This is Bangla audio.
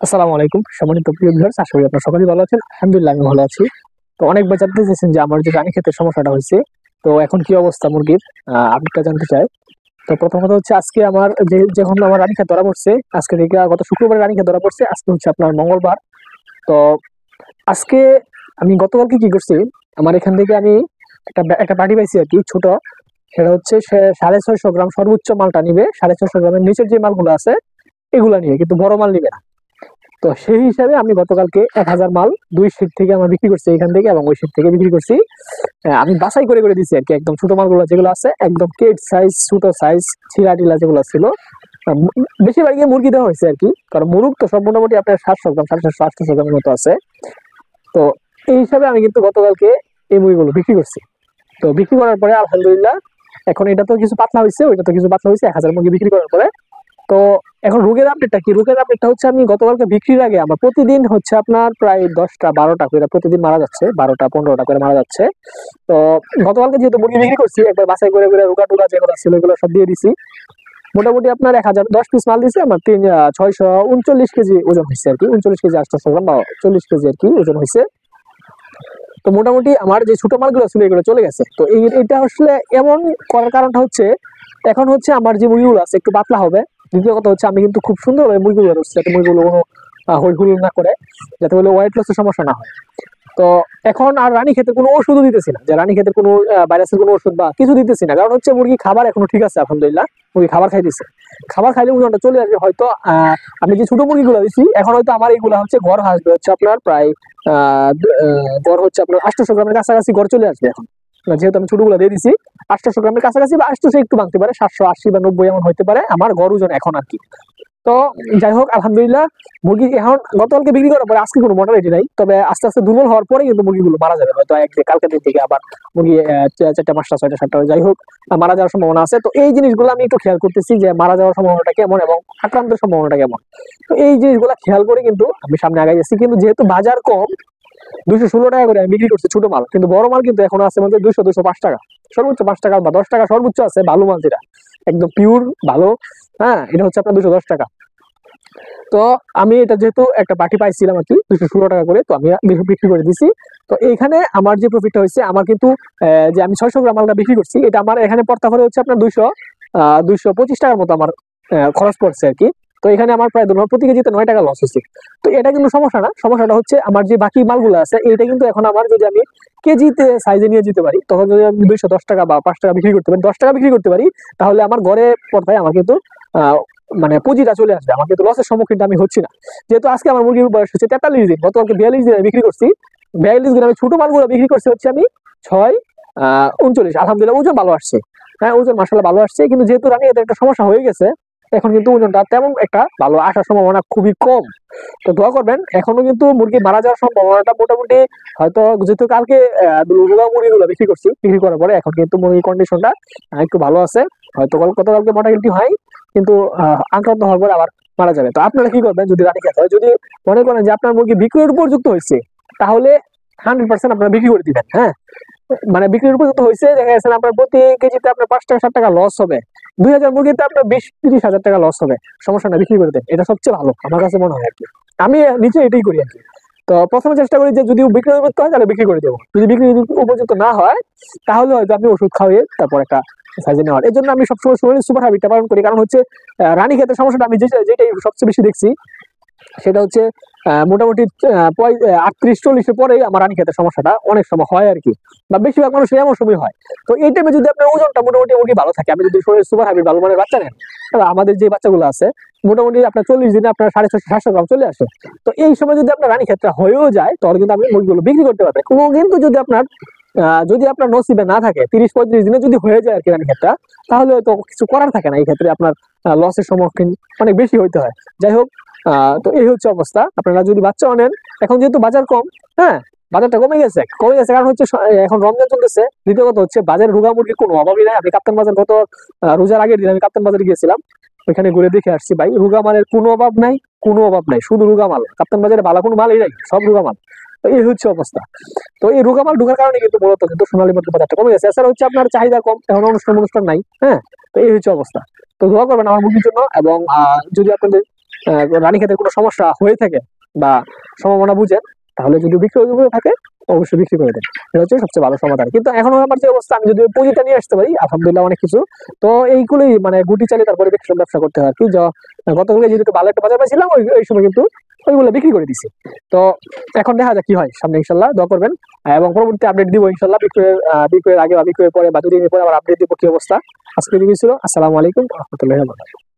আসসালামু আলাইকুম সম্মানিত প্রিয় ভিউয়ার্স, আশা করি আপনারা সকলেই ভালো আছেন। আলহামদুলিল্লাহ আমি ভালো আছি। তো অনেকবার জানতে চাইছেন যে আমার যে রানীক্ষেতের সমস্যাটা হয়েছে, তো এখন কি অবস্থা মুরগির আপডেটটা জানতে চাই। তো প্রথম কথা হচ্ছে আজকে আমার যখন আমার রানীক্ষেত ধরা পড়ছে, আজকে থেকে গত শুক্রবারে রানীক্ষেত ধরা পড়ছে, আজকে হচ্ছে আপনার মঙ্গলবার। তো আজকে আমি গতকালকে কি করছি, আমার এখান থেকে আমি একটা বাটি পাইছি আর কি ছোট। সেটা হচ্ছে সে 650 গ্রাম সর্বোচ্চ মালটা নিবে, 650 গ্রামের নিচের যে মালগুলো আছে এগুলা নিয়ে, কিন্তু বড় মাল নিবে না। তো সেই হিসাবে আমি গতকালকে 1000 মাল দুই শিট থেকে আমার বিক্রি করছি এখান থেকে, এবং ওই শিট থেকে বিক্রি করছি। আমি বাছাই করে করে দিচ্ছি আর কি, একদম ছোট মালগুলো যেগুলো আছে একদম কেট সাইজ, ছোট সাইজ, ছিলা টিলা যেগুলো ছিল। বেশিরভাগ গিয়ে মুরগি দেওয়া হয়েছে আর কি, কারণ মুরগ তো সব মোটামুটি আপনার 700 গ্রাম, 750 800 গ্রামের মতো আছে। তো এই হিসাবে আমি কিন্তু গতকালকে এই মুরগিগুলো বিক্রি করছি। তো বিক্রি করার পরে আলহামদুলিল্লাহ, এখন এটা তো কিছু পাতলা হয়েছে, ওইটা তো কিছু পাতলা হয়েছে 1000 মুরগি বিক্রি করার পরে। তো এখন রোগের আপডেটটা কি, রোগের আপডেটটা হচ্ছে আমি গতকালকে বিক্রির আগে আমার প্রতিদিন হচ্ছে আপনার প্রায় 10টা 12টা করে প্রতিদিন মারা যাচ্ছে, 12টা 15টা করে মারা যাচ্ছে। তো গতকালকে যেহেতু মুরগি বিক্রি করছি, একবার বাছাই করে করে রোগা টোগা যেগুলো ছিল এগুলো সব দিয়ে দিছি। মোটামুটি আপনার 1010 পিস মাল দিছে, আমার 639 কেজি ওজন হয়েছে আর কি, 39 কেজি 800 গ্রাম বা 40 কেজি আর কি ওজন হয়েছে। তো মোটামুটি আমার যে ছোট মালগুলো ছিল এগুলো চলে গেছে। তো এটা আসলে এমন করার কারণটা হচ্ছে, এখন হচ্ছে আমার যে মুরগিগুলো আছে একটু পাতলা হবে। দ্বিতীয় কথা হচ্ছে আমি কিন্তু খুব সুন্দরভাবে মুরগিগুলো ধরছি, যাতে মুরগিগুলো কোনো হইহুল না করে, যাতে বলে ওয়েট লসের সমস্যা না হয়। তো এখন আর রানী ক্ষেতের কোনো ওষুধও দিতেছি না, যে রানী ক্ষেতের কোনো ভাইরাসের কোনো ওষুধ বা কিছু দিতেছি না, কারণ হচ্ছে মুরগি খাবার এখনো ঠিক আছে আলহামদুলিল্লাহ। মুরগি খাবার খাইতেছে, খাবার খাইলে ওজনটা চলে আসবে হয়তো। আমি যে ছোট মুরগিগুলো দিচ্ছি এখন হয়তো আমার এইগুলো হচ্ছে গড় আসবে হচ্ছে আপনার প্রায় গড় হচ্ছে আপনার 800 গ্রামের কাছাকাছি গড় চলে আসবে এখন, যেহেতু আমি ছোটগুলো দিয়ে দিছি। 800 গ্রামের কাছাকাছি বা 800 একটু ভাঙতে পারে, 780 বা 90 এমন হতে পারে আমার গড় ওজন এখন আর কি। তো যাই হোক আলহামদুলিল্লাহ, মুরগি এখন গতকালকে বিক্রি করার পরে আজকে কোনো মোটামুটি নাই, তবে আস্তে আস্তে দুর্বল হওয়ার পরে কিন্তু মুরগিগুলো মারা যাবে হয়তো কালকে দিন থেকে আবার মুরগি 4টা 5টা 6টা 7টা, যাই হোক মারা যাওয়ার সম্ভাবনা আছে। তো এই জিনিসগুলো আমি একটু খেয়াল করতেছি যে মারা যাওয়ার সম্ভাবনাটা কেমন এবং আক্রান্তের সম্ভাবনাটা কেমন। তো এই জিনিসগুলো খেয়াল করে কিন্তু আমি সামনে আগাই যাচ্ছি, কিন্তু যেহেতু বাজার কম, 216 টাকা করে আমি বিক্রি করছি ছোট মাল, কিন্তু বড় মাল কিন্তু এখন আছে মধ্যে 200 205 টাকা, সর্বোচ্চ 5 টাকা বা 10 টাকা সর্বোচ্চ আছে ভালো মাল, যেটা একদম পিওর ভালো। হ্যাঁ, এটা হচ্ছে আপনার 210 টাকা। তো আমি এটা যেহেতু একটা বাটি পাইছিলাম আর কি 216 টাকা করে, তো আমি বিক্রি করে দিছি। তো এইখানে আমার যে প্রফিটটা হয়েছে, আমার কিন্তু যে আমি 600 গ্রাম মালটা বিক্রি করছি, এটা আমার এখানে পড়তা করে হচ্ছে আপনার 225 টাকার মতো আমার খরচ পড়ছে আর কি। তো এখানে আমার প্রায় ধরুন প্রতি কেজিতে 9 টাকা লস হচ্ছে। তো এটা কিন্তু সমস্যা না, সমস্যাটা হচ্ছে আমার যে বাকি মালগুলো আছে এটা কিন্তু এখন আমার যদি আমি কেজিতে সাইজে নিয়ে যেতে পারি, তখন যদি আমি 210 টাকা বা 5 টাকা বিক্রি করতে পারি, 10 টাকা বিক্রি করতে পারি, তাহলে আমার গড়ে পড়তায় আমার কিন্তু আহ মানে পুঁজিটা চলে আসবে, আমার কিন্তু লসের সম্মুখীনটা আমি হচ্ছি না। যেহেতু আজকে আমার মুরগির বয়স হচ্ছে 43 দিন, গতকালকে 42 দিনে বিক্রি করছি। 42 দিন আমি ছোট মালগুলো বিক্রি করছি হচ্ছে আমি 6 39, আলহামদুলিল্লাহ ওজন ভালো আসছে। হ্যাঁ, ওজন মাসাল্লাহ ভালো আসছে, কিন্তু যেহেতু রানী এদের একটা সমস্যা হয়ে গেছে, এখন কিন্তু ওজনটা তেমন একটা ভালো আসার সম্ভাবনা খুবই কম। তো দোয়া করবেন, এখনো কিন্তু মুরগি মারা যাওয়ার সম্ভাবনাটা মোটামুটি হয়তো, যেহেতু কালকে রোগা মুরগিগুলো বিক্রি করছি, বিক্রি করার পরে এখন কিন্তু মুরগির কন্ডিশনটা একটু ভালো আছে। হয়তো গতকালকে মোটামুটি হয়, কিন্তু আক্রান্ত হওয়ার পরে আবার মারা যাবে। তো আপনারা কি করবেন যদি রানী খেতে হয়, যদি মনে করেন যে আপনার মুরগি বিক্রির উপযুক্ত হয়েছে, তাহলে 100% আপনারা বিক্রি করে দিবেন। হ্যাঁ, মানে বিক্রির উপযুক্ত হয়েছে, দেখা যাচ্ছে আপনার প্রতি কেজিতে আপনার 5 টাকা 7 টাকা লস হবে, 2000 মুরগিতে আপনার 20-30 হাজার টাকা লস হবে, সমস্যা না, বিক্রি করে দেন, এটা সবচেয়ে ভালো আমার কাছে মনে হয় আর কি। আমি নিচে এটাই করি আর কি। তো প্রথমে চেষ্টা করি যে যদি বিক্রির উপযুক্ত হয় তাহলে বিক্রি করে দেবো, যদি বিক্রির উপযুক্ত না হয় তাহলে হয়তো আপনি ওষুধ খাওয়িয়ে তারপর একটা সাইজে নেওয়ার। এই জন্য আমি সবসময় সোনালী সুপার হাইব্রিডটা পালন করি, কারণ হচ্ছে রানী ক্ষেতের সমস্যাটা আমি যেটাই সবচেয়ে বেশি দেখছি, সেটা হচ্ছে মোটামুটি 38-40-এর পরেই আমার রানী ক্ষেতের সমস্যাটা অনেক সময় হয় আর কি, বা বেশিরভাগ মানুষের এমন সময় হয়। তো এই টাইমে যদি আপনার ওজনটা মোটামুটি মুরগি ভালো থাকে, আমি যদি শরীর সুপার হাইব্রিড ভালো মানের বাচ্চা নেন, তাহলে আমাদের যে বাচ্চাগুলো আছে মোটামুটি আপনার 40 দিনে আপনার 650-700 গ্রাম চলে আসে। তো এই সময় যদি আপনার রানী ক্ষেতটা হয়েও যায়, তাহলে কিন্তু আপনি মুরগিগুলো বিক্রি করতে পারবেন। কিন্তু যদি আপনার নসিবে না থাকে, 30-35 দিনে যদি হয়ে যায় আর কি রানী ক্ষেতটা, তাহলে হয়তো কিছু করার থাকে না, এই ক্ষেত্রে আপনার লসের সম্মুখীন অনেক বেশি হইতে হয়। যাই হোক, তো এই হচ্ছে অবস্থা। আপনারা যদি বাচ্চা নেন, এখন যেহেতু বাজার কম, হ্যাঁ, বাজারটা কমে গেছে, কারণ হচ্ছে এখন রমজান চলতেছে। দ্বিতীয় কথা হচ্ছে বাজারে রুগা মুরগির কোনো অভাবই নাই। আমি কাপ্তান বাজার গত রোজার আগের দিন আমি কাপ্তান বাজারে গিয়েছিলাম, ওইখানে ঘুরে দেখে আসছি ভাই, রুগা মালের কোনো অভাব নাই, কোনো অভাব নাই, শুধু রুগা মাল। কাপ্তান বাজারে ভালো কোনো মালই নাই, সব রুগা মাল। তো এই হচ্ছে অবস্থা। তো এই রুগা মাল ঢুকার কারণে কিন্তু মূলত কিন্তু সোনালী মুরগির বাজারটা কমে গেছে। এছাড়া হচ্ছে আপনার চাহিদা কম, এখন অনুষ্ঠান নাই। হ্যাঁ, তো এই হচ্ছে অবস্থা। তো দোয়া করবেন আমার মুরগির জন্য, এবং যদি আপনাদের রানীক্ষেতের কোনো সমস্যা হয়ে থাকে বা সম্ভাবনা বুঝেন, তাহলে যদি বিক্রি থাকে অবশ্যই বিক্রি করে দেন। এটা হচ্ছে সবচেয়ে ভালো সমাধান। কিন্তু এখন আমার যে অবস্থা, আমি যদি পুঁজিটা নিয়ে আসতে পারি আলহামদুলিল্লাহ অনেক কিছু। তো এইগুলোই মানে গুটি চালিয়ে তারপরে ব্যবসা করতে হয় আর কি। গতকালকে যেহেতু ভালো একটা বাজার পাইছিলাম ওই সময় কিন্তু ওইগুলো বিক্রি করে দিছি। তো এখন দেখা যাক কি হয় সামনে, ইনশাল্লাহ দোয়া করবেন। এবং পরবর্তী আপডেট দিব ইনশাল্লাহ, বিক্রয়ের আগে বা বিক্রয়ের পরে বা 2 দিনের পরে আবার আপডেট দিব কি অবস্থা। আজকে ছিল। আসসালামু আলাইকুম ওয়া রাহমাতুল্লাহি ওয়া বারাকাতুহু।